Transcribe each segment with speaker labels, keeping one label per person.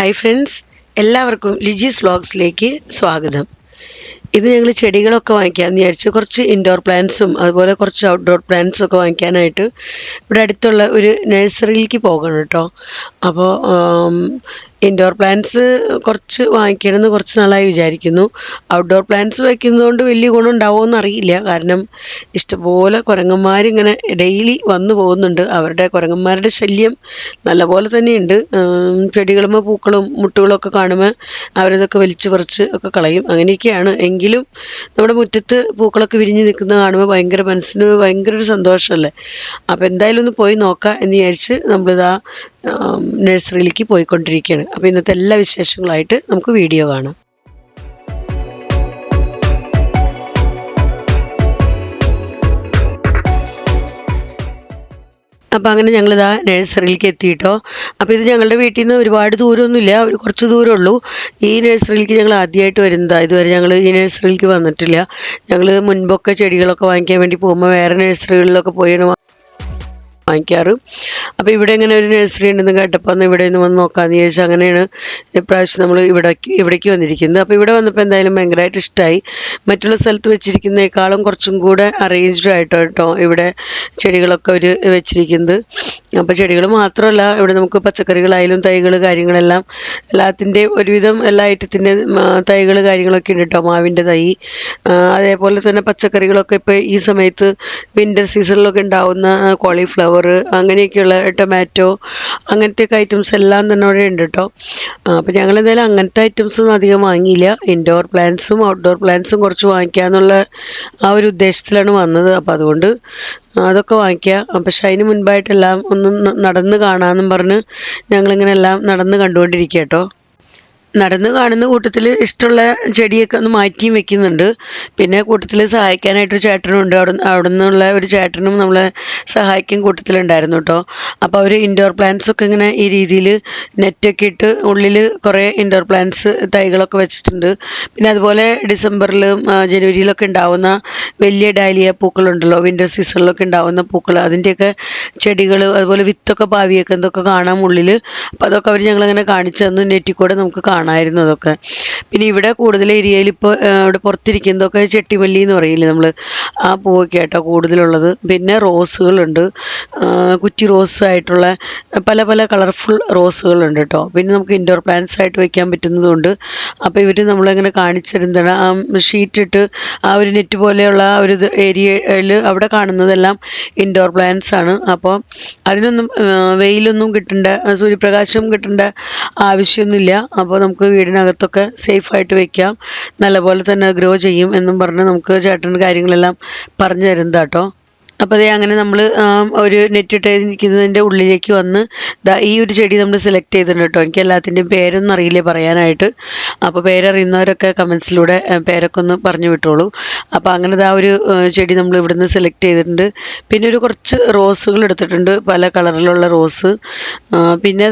Speaker 1: Hi friends, എല്ലാവർക്കും ലിജീസ് വ്ളോഗ്സിലേക്ക് സ്വാഗതം. ഇത് ഞങ്ങൾ ചെടികളൊക്കെ വാങ്ങിക്കാമെന്ന് വിചാരിച്ചു. കുറച്ച് ഇൻഡോർ പ്ലാന്റ്സും അതുപോലെ കുറച്ച് ഔട്ട്ഡോർ പ്ലാന്റ്സും ഒക്കെ വാങ്ങിക്കാനായിട്ട് ഇവിടെ അടുത്തുള്ള ഒരു നഴ്സറിയിലേക്ക് പോകണം കേട്ടോ. അപ്പോൾ ഇൻഡോർ പ്ലാന്റ്സ് കുറച്ച് വാങ്ങിക്കണമെന്ന് കുറച്ച് നാളായി വിചാരിക്കുന്നു. ഔട്ട്ഡോർ പ്ലാന്റ്സ് വയ്ക്കുന്നതുകൊണ്ട് വലിയ ഗുണം ഉണ്ടാവുമെന്ന് അറിയില്ല. കാരണം ഇഷ്ടംപോലെ കുരങ്ങന്മാരിങ്ങനെ ഡെയിലി വന്നു പോകുന്നുണ്ട്. അവരുടെ കുരങ്ങന്മാരുടെ ശല്യം നല്ലപോലെ തന്നെയുണ്ട്. ചെടികളുമ്പോൾ പൂക്കളും മുട്ടുകളൊക്കെ കാണുമ്പോൾ അവരതൊക്കെ വലിച്ചു പറിച്ച് ഒക്കെ കളയും. അങ്ങനെയൊക്കെയാണ്. എങ്കിലും നമ്മുടെ മുറ്റത്ത് പൂക്കളൊക്കെ വിരിഞ്ഞ് നിൽക്കുന്നത് കാണുമ്പോൾ മനസ്സിന് ഭയങ്കര ഒരു സന്തോഷമല്ലേ. അപ്പോൾ എന്തായാലും ഒന്ന് പോയി നോക്കാം എന്ന് വിചാരിച്ച് നമ്മളിതാ നഴ്സറിയിലേക്ക് പോയിക്കൊണ്ടിരിക്കുകയാണ്. അപ്പോൾ ഇന്നത്തെ എല്ലാ വിശേഷങ്ങളായിട്ട് നമുക്ക് വീഡിയോ കാണാം. അപ്പോൾ അങ്ങനെ ഞങ്ങളിതാ നഴ്സറിയിലേക്ക് എത്തിയിട്ടോ. അപ്പോൾ ഇത് ഞങ്ങളുടെ വീട്ടിൽ നിന്ന് ഒരുപാട് ദൂരമൊന്നുമില്ല, കുറച്ച് ദൂരമുള്ളൂ. ഈ നഴ്സറിയിലേക്ക് ഞങ്ങൾ ആദ്യമായിട്ട് വരുന്നതാണ്. ഇതുവരെ ഞങ്ങൾ ഈ നഴ്സറിയിലേക്ക് വന്നിട്ടില്ല. ഞങ്ങൾ മുൻപൊക്കെ ചെടികളൊക്കെ വാങ്ങിക്കാൻ വേണ്ടി പോകുമ്പോൾ വേറെ നഴ്സറികളിലൊക്കെ പോയാണ് വാങ്ങിക്കാറ്. അപ്പോൾ ഇവിടെ ഇങ്ങനെ ഒരു നഴ്സറി ഉണ്ടെന്ന് കേട്ടപ്പോൾ ഒന്ന് ഇവിടെ നിന്ന് വന്ന് നോക്കാമെന്ന് വിചാരിച്ചു. അങ്ങനെയാണ് ഇപ്രാവശ്യം നമ്മൾ ഇവിടേക്ക് വന്നിരിക്കുന്നത്. അപ്പോൾ ഇവിടെ വന്നപ്പോൾ എന്തായാലും ഭയങ്കരമായിട്ട് ഇഷ്ടമായി. മറ്റുള്ള സ്ഥലത്ത് വെച്ചിരിക്കുന്നതിനേക്കാളും കുറച്ചും കൂടെ അറേഞ്ച്ഡ് ആയിട്ടോ കേട്ടോ ഇവിടെ ചെടികളൊക്കെ അവർ വെച്ചിരിക്കുന്നത്. അപ്പോൾ ചെടികൾ മാത്രമല്ല, ഇവിടെ നമുക്ക് പച്ചക്കറികളായാലും തൈകൾ കാര്യങ്ങളെല്ലാം എല്ലാത്തിൻ്റെയും ഒരുവിധം എല്ലാ ഐറ്റത്തിൻ്റെ തൈകൾ കാര്യങ്ങളൊക്കെ ഉണ്ട് കേട്ടോ. മാവിൻ്റെ തൈ, അതേപോലെ തന്നെ പച്ചക്കറികളൊക്കെ ഇപ്പോൾ ഈ സമയത്ത് വിൻ്റർ സീസണിലൊക്കെ ഉണ്ടാവുന്ന കോളിഫ്ലവർ, അങ്ങനെയൊക്കെയുള്ള ടൊമാറ്റോ, അങ്ങനത്തെയൊക്കെ ഐറ്റംസ് എല്ലാം തന്നെ അവിടെ ഉണ്ട് കേട്ടോ. അപ്പോൾ ഞങ്ങൾ എന്തായാലും അങ്ങനത്തെ ഐറ്റംസൊന്നും അധികം വാങ്ങിയില്ല. ഇൻഡോർ പ്ലാന്റ്സും ഔട്ട്ഡോർ പ്ലാന്റ്സും കുറച്ച് വാങ്ങിക്കാന്നുള്ള ആ ഒരു ഉദ്ദേശത്തിലാണ് വന്നത്. അപ്പോൾ അതുകൊണ്ട് അതൊക്കെ വാങ്ങിക്കുക. പക്ഷെ അതിന് മുൻപായിട്ടെല്ലാം ഒന്ന് നടന്ന് കാണാമെന്നും പറഞ്ഞ് ഞങ്ങളിങ്ങനെ എല്ലാം നടന്ന് കണ്ടുകൊണ്ടിരിക്കുക കേട്ടോ. നടന്ന് കാണുന്ന കൂട്ടത്തിൽ ഇഷ്ടമുള്ള ചെടിയൊക്കെ ഒന്ന് മാറ്റിയും വെക്കുന്നുണ്ട്. പിന്നെ കൂട്ടത്തിൽ സഹായിക്കാനായിട്ടൊരു ചേട്ടനുണ്ട്. അവിടെ നിന്നുള്ള ഒരു ചേട്ടനും നമ്മളെ സഹായിക്കും കൂട്ടത്തിലുണ്ടായിരുന്നു കേട്ടോ. അപ്പോൾ അവർ ഇൻഡോർ പ്ലാന്റ്സ് ഒക്കെ ഇങ്ങനെ ഈ രീതിയിൽ നെറ്റൊക്കെ ഇട്ട് ഉള്ളിൽ കുറേ ഇൻഡോർ പ്ലാന്റ്സ് തൈകളൊക്കെ വെച്ചിട്ടുണ്ട്. പിന്നെ അതുപോലെ ഡിസംബറിലും ജനുവരിയിലൊക്കെ ഉണ്ടാവുന്ന വലിയ ഡാലിയ പൂക്കളുണ്ടല്ലോ, വിൻ്റർ സീസണിലൊക്കെ ഉണ്ടാവുന്ന പൂക്കൾ, അതിൻ്റെയൊക്കെ ചെടികൾ, അതുപോലെ വിത്തൊക്കെ പാവിയൊക്കെ എന്തൊക്കെ കാണാം ഉള്ളിൽ. അപ്പോൾ അതൊക്കെ അവർ ഞങ്ങളങ്ങനെ കാണിച്ചു തന്നു. നെറ്റിൽ കൂടെ നമുക്ക് കാണാമായിരുന്നു അതൊക്കെ. പിന്നെ ഇവിടെ കൂടുതൽ ഏരിയയിൽ ഇപ്പോൾ ഇവിടെ പുറത്തിരിക്കുന്നതൊക്കെ ചെട്ടിമല്ലി എന്ന് പറയില്ലേ നമ്മൾ, ആ പൂവൊക്കെ ആയിട്ടോ കൂടുതലുള്ളത്. പിന്നെ റോസുകളുണ്ട്, കുറ്റി റോസ് ആയിട്ടുള്ള പല പല കളർഫുൾ റോസുകളുണ്ട് കേട്ടോ. പിന്നെ നമുക്ക് ഇൻഡോർ പ്ലാന്റ്സ് ആയിട്ട് വയ്ക്കാൻ പറ്റുന്നതുകൊണ്ട്. അപ്പോൾ ഇവർ നമ്മളങ്ങനെ കാണിച്ചിരുന്നതാണ് ആ ഷീറ്റിട്ട് ആ ഒരു നെറ്റ് പോലെയുള്ള ആ ഒരു ഏരിയയിൽ അവിടെ കാണുന്നതെല്ലാം ഇൻഡോർ പ്ലാന്റ്സ് ആണ്. അപ്പോൾ അതിനൊന്നും വെയിലൊന്നും കിട്ടേണ്ട, സൂര്യപ്രകാശം കിട്ടേണ്ട ആവശ്യമൊന്നുമില്ല. അപ്പോൾ നമുക്ക് വീടിനകത്തൊക്കെ സേഫായിട്ട് വെക്കാം, നല്ലപോലെ തന്നെ ഗ്രോ ചെയ്യും എന്നും പറഞ്ഞ് നമുക്ക് ചേട്ടൻ കാര്യങ്ങളെല്ലാം പറഞ്ഞു തരുന്നത് കേട്ടോ. അപ്പോൾ അതേ അങ്ങനെ നമ്മൾ ഒരു നെറ്റ് ഇട്ടിരിക്കുന്നതിൻ്റെ ഉള്ളിലേക്ക് വന്ന് ഈ ഒരു ചെടി നമ്മൾ സെലക്ട് ചെയ്തിട്ടുണ്ട് കേട്ടോ. എനിക്ക് എല്ലാത്തിൻ്റെയും പേരൊന്നും അറിയില്ല പറയാനായിട്ട്. അപ്പോൾ പേരറിയുന്നവരൊക്കെ കമൻസിലൂടെ പേരൊക്കെ ഒന്ന് പറഞ്ഞു വിട്ടോളൂ. അപ്പോൾ അങ്ങനെ ഒരു ചെടി നമ്മൾ ഇവിടുന്ന് സെലക്ട് ചെയ്തിട്ടുണ്ട്. പിന്നെ ഒരു കുറച്ച് റോസുകൾ എടുത്തിട്ടുണ്ട്, പല കളറിലുള്ള റോസ്. പിന്നെ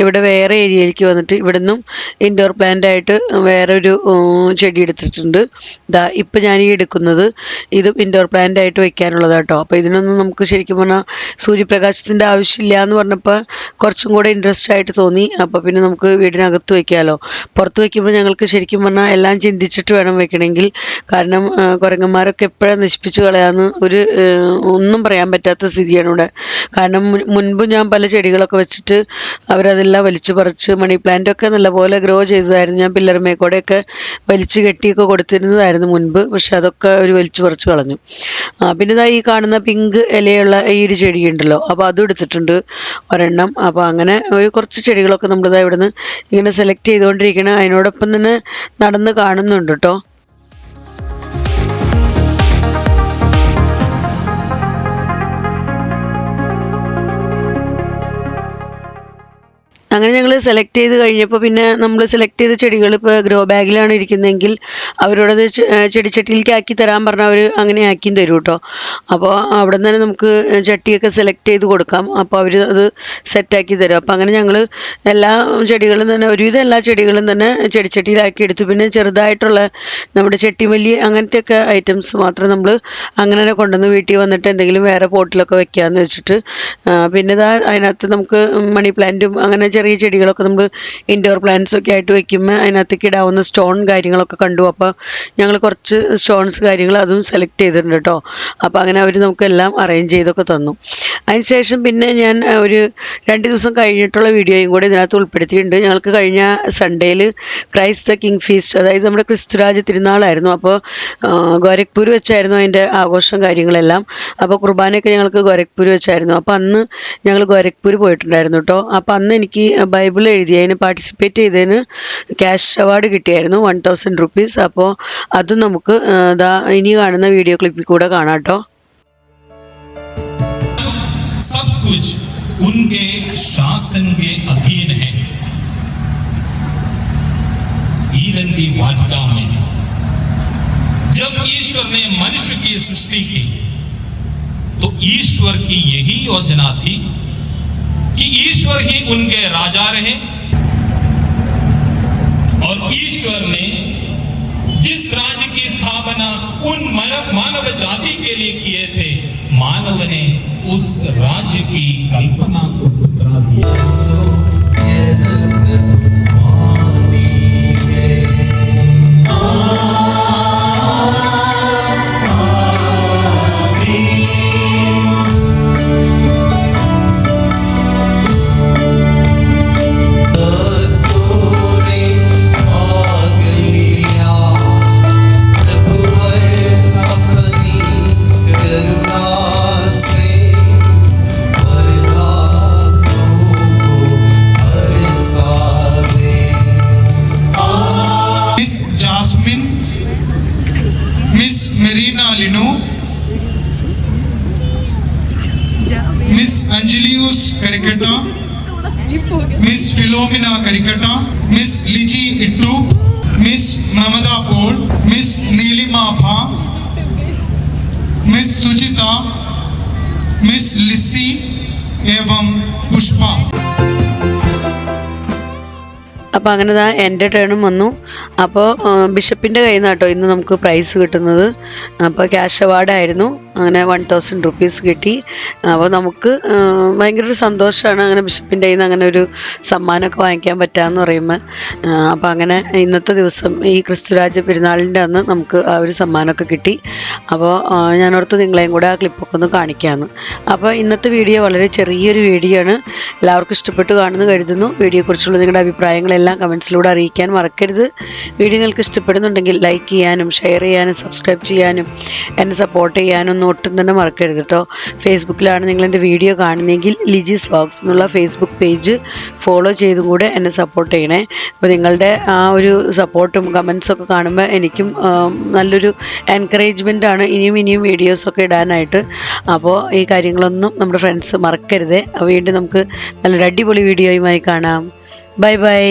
Speaker 1: ഇവിടെ വേറെ ഏരിയയിലേക്ക് വന്നിട്ട് ഇവിടുന്നും ഇൻഡോർ പ്ലാന്റ് ആയിട്ട് വേറെ ഒരു ചെടി എടുത്തിട്ടുണ്ട്. ഇപ്പം ഞാൻ ഈ എടുക്കുന്നത് ഇതും ഇൻഡോർ പ്ലാന്റ് ആയിട്ട് വയ്ക്കാനുള്ളതാണ് കേട്ടോ. അപ്പോൾ ഇതിനൊന്നും നമുക്ക് ശരിക്കും പറഞ്ഞാൽ സൂര്യപ്രകാശത്തിൻ്റെ ആവശ്യമില്ല എന്ന് പറഞ്ഞപ്പോൾ കുറച്ചും കൂടെ ഇൻട്രസ്റ്റ് ആയിട്ട് തോന്നി. അപ്പോൾ പിന്നെ നമുക്ക് വീടിനകത്ത് വയ്ക്കാമല്ലോ. പുറത്ത് വയ്ക്കുമ്പോൾ ഞങ്ങൾക്ക് ശരിക്കും പറഞ്ഞാൽ എല്ലാം ചിന്തിച്ചിട്ട് വേണം വെക്കണമെങ്കിൽ. കാരണം കുരങ്ങന്മാരൊക്കെ എപ്പോഴാണ് നശിപ്പിച്ച് കളയാമെന്ന് ഒന്നും പറയാൻ പറ്റാത്ത സ്ഥിതിയാണ് ഇവിടെ. കാരണം മുൻപ് ഞാൻ പല ചെടികളൊക്കെ വെച്ചിട്ട് അവരതെല്ലാം വലിച്ചു പറിച്ച്, മണി പ്ലാന്റൊക്കെ നല്ലപോലെ ഗ്രോ ചെയ്തതായിരുന്നു. ഞാൻ പില്ലർ മേക്കോടെയൊക്കെ വലിച്ചു കെട്ടിയൊക്കെ കൊടുത്തിരുന്നതായിരുന്നു മുൻപ്. പക്ഷെ അതൊക്കെ അവർ വലിച്ചു പറിച്ച് കളഞ്ഞു. പിന്നെ ഈ കാണുന്ന പിങ്ക് ഇലയുള്ള ഈ ഒരു ചെടിയുണ്ടല്ലോ, അപ്പോൾ അതും എടുത്തിട്ടുണ്ട് ഒരെണ്ണം. അപ്പോൾ അങ്ങനെ ഒരു കുറച്ച് ചെടികളൊക്കെ നമ്മളിതാ ഇവിടുന്ന് ഇങ്ങനെ സെലക്ട് ചെയ്തുകൊണ്ടിരിക്കണം. അതിനോടൊപ്പം തന്നെ നടന്ന് കാണുന്നുണ്ട് കേട്ടോ. അങ്ങനെ ഞങ്ങൾ സെലക്ട് ചെയ്ത് കഴിഞ്ഞപ്പോൾ പിന്നെ നമ്മൾ സെലക്ട് ചെയ്ത ചെടികൾ ഇപ്പോൾ ഗ്രോ ബാഗിലാണ് ഇരിക്കുന്നതെങ്കിൽ അവരോടത് ചെടിച്ചട്ടിയിലേക്ക് ആക്കി തരാൻ പറഞ്ഞാൽ അവർ അങ്ങനെ ആക്കിയും തരും കേട്ടോ. അപ്പോൾ അവിടെ നിന്ന് തന്നെ നമുക്ക് ചട്ടിയൊക്കെ സെലക്ട് ചെയ്ത് കൊടുക്കാം. അപ്പോൾ അവർ അത് സെറ്റാക്കി തരും. അപ്പോൾ അങ്ങനെ ഞങ്ങൾ എല്ലാ ചെടികളും തന്നെ, ഒരുവിധം എല്ലാ ചെടികളും തന്നെ ചെടിച്ചട്ടിയിലാക്കി എടുത്തു. പിന്നെ ചെറുതായിട്ടുള്ള നമ്മുടെ ചെട്ടിമല്ലി അങ്ങനത്തെയൊക്കെ ഐറ്റംസ് മാത്രം നമ്മൾ അങ്ങനെ തന്നെ കൊണ്ടുവന്ന് വീട്ടിൽ വന്നിട്ട് എന്തെങ്കിലും വേറെ പോട്ടിലൊക്കെ വെക്കാമെന്ന് വെച്ചിട്ട്. പിന്നെ അതിനകത്ത് നമുക്ക് മണി പ്ലാന്റും അങ്ങനെ ചെറിയ ചെടികളൊക്കെ നമ്മൾ ഇൻഡോർ പ്ലാന്റ്സ് ഒക്കെ ആയിട്ട് വെക്കുമ്പോൾ അതിനകത്തേക്ക് ഇടാവുന്ന സ്റ്റോൺ കാര്യങ്ങളൊക്കെ കണ്ടു. അപ്പോൾ ഞങ്ങൾ കുറച്ച് സ്റ്റോൺസ് കാര്യങ്ങൾ അതും സെലക്ട് ചെയ്തിട്ടുണ്ട് കേട്ടോ. അപ്പോൾ അങ്ങനെ അവർ നമുക്കെല്ലാം അറേഞ്ച് ചെയ്തൊക്കെ തന്നു. അതിനുശേഷം പിന്നെ ഞാൻ ഒരു 2 ദിവസം കഴിഞ്ഞിട്ടുള്ള വീഡിയോയും കൂടി ഇതിനകത്ത് ഉൾപ്പെടുത്തിയിട്ടുണ്ട്. ഞങ്ങൾക്ക് കഴിഞ്ഞ സൺഡേയിൽ ക്രൈസ്റ്റ് ദ കിങ് ഫീസ്റ്റ്, അതായത് നമ്മുടെ ക്രിസ്തുരാജ തിരുനാളായിരുന്നു. അപ്പോൾ ഗോരഖ്പൂർ വെച്ചായിരുന്നു അതിൻ്റെ ആഘോഷം കാര്യങ്ങളെല്ലാം. അപ്പോൾ കുർബാനയൊക്കെ ഞങ്ങൾക്ക് ഗോരഖ്പൂർ വെച്ചായിരുന്നു. അപ്പോൾ അന്ന് ഞങ്ങൾ ഗോരഖ്പൂർ പോയിട്ടുണ്ടായിരുന്നു കേട്ടോ. അപ്പോൾ അന്ന് എനിക്ക് ബൈബിൾ എഴുതിയതിന് പാർട്ടിസിപ്പേറ്റ് ചെയ്തതിന് ക്യാഷ് അവാർഡ് കിട്ടിയായിരുന്നു 1000 rupees. അപ്പോൾ അതും നമുക്ക് ഇനി കാണുന്ന വീഡിയോ ക്ലിപ്പിൽ കൂടെ കാണാം കേട്ടോ.
Speaker 2: सब कुछ उनके शासन के अधीन है। ईदन की वाटिका में जब ईश्वर ने मनुष्य की सृष्टि की तो ईश्वर की यही योजना थी कि ईश्वर ही उनके राजा रहे, और ईश्वर ने जिस राज्य की स्थापना उन मानव जाति के लिए किए थे, मानव ने उस राज्य की कल्पना को ठुकरा दिया।
Speaker 3: मिस अंजलियूस करिकटा, मिस फिलोमिना करिकटा, मिस लिजी इट्टू, miss Mamata Paul, miss Neelima भा, मिस सुचिता, मिस लिसी एवं पुष्पा.
Speaker 1: അപ്പോൾ അങ്ങനെ എൻ്റെ ടേണും വന്നു. അപ്പോൾ ബിഷപ്പിൻ്റെ കയ്യിൽ നിന്ന് കേട്ടോ ഇന്ന് നമുക്ക് പ്രൈസ് കിട്ടുന്നത്. അപ്പോൾ ക്യാഷ് അവാർഡായിരുന്നു. അങ്ങനെ 1000 rupees കിട്ടി. അപ്പോൾ നമുക്ക് ഭയങ്കര ഒരു സന്തോഷമാണ് അങ്ങനെ ബിഷപ്പിൻ്റെ കയ്യിൽ നിന്ന് അങ്ങനെ ഒരു സമ്മാനമൊക്കെ വാങ്ങിക്കാൻ പറ്റാമെന്ന് പറയുമ്പോൾ. അപ്പോൾ അങ്ങനെ ഇന്നത്തെ ദിവസം ഈ ക്രിസ്തുരാജ പെരുന്നാളിൻ്റെ അന്ന് നമുക്ക് ആ ഒരു സമ്മാനമൊക്കെ കിട്ടി. അപ്പോൾ ഞാനോർത്ത് നിങ്ങളെയും കൂടെ ആ ക്ലിപ്പൊക്കെ ഒന്ന് കാണിക്കാമെന്ന്. അപ്പോൾ ഇന്നത്തെ വീഡിയോ വളരെ ചെറിയൊരു വീഡിയോ ആണ്. എല്ലാവർക്കും ഇഷ്ടപ്പെട്ട് കാണുമെന്ന് കരുതുന്നു. വീഡിയോയെക്കുറിച്ചുള്ള നിങ്ങളുടെ അഭിപ്രായങ്ങളെല്ലാം കമൻസിലൂടെ അറിയിക്കാൻ മറക്കരുത്. വീഡിയോ നിങ്ങൾക്ക് ഇഷ്ടപ്പെടുന്നുണ്ടെങ്കിൽ ലൈക്ക് ചെയ്യാനും ഷെയർ ചെയ്യാനും സബ്സ്ക്രൈബ് ചെയ്യാനും എന്നെ സപ്പോർട്ട് ചെയ്യാനും ഒട്ടും തന്നെ മറക്കരുത് കേട്ടോ. ഫേസ്ബുക്കിലാണ് നിങ്ങൾ എൻ്റെ വീഡിയോ കാണുന്നതെങ്കിൽ ലിജീസ് വ്ളോഗ്സ് എന്നുള്ള ഫേസ്ബുക്ക് പേജ് ഫോളോ ചെയ്തും കൂടെ എന്നെ സപ്പോർട്ട് ചെയ്യണേ. അപ്പോൾ നിങ്ങളുടെ ആ ഒരു സപ്പോർട്ടും കമൻസൊക്കെ കാണുമ്പോൾ എനിക്കും നല്ലൊരു എൻകറേജ്മെൻ്റ് ആണ് ഇനിയും വീഡിയോസൊക്കെ ഇടാനായിട്ട്. അപ്പോൾ ഈ കാര്യങ്ങളൊന്നും നമ്മുടെ ഫ്രണ്ട്സ് മറക്കരുത്. വീണ്ടും നമുക്ക് നല്ലൊരു അടിപൊളി വീഡിയോയുമായി കാണാം. Bye bye.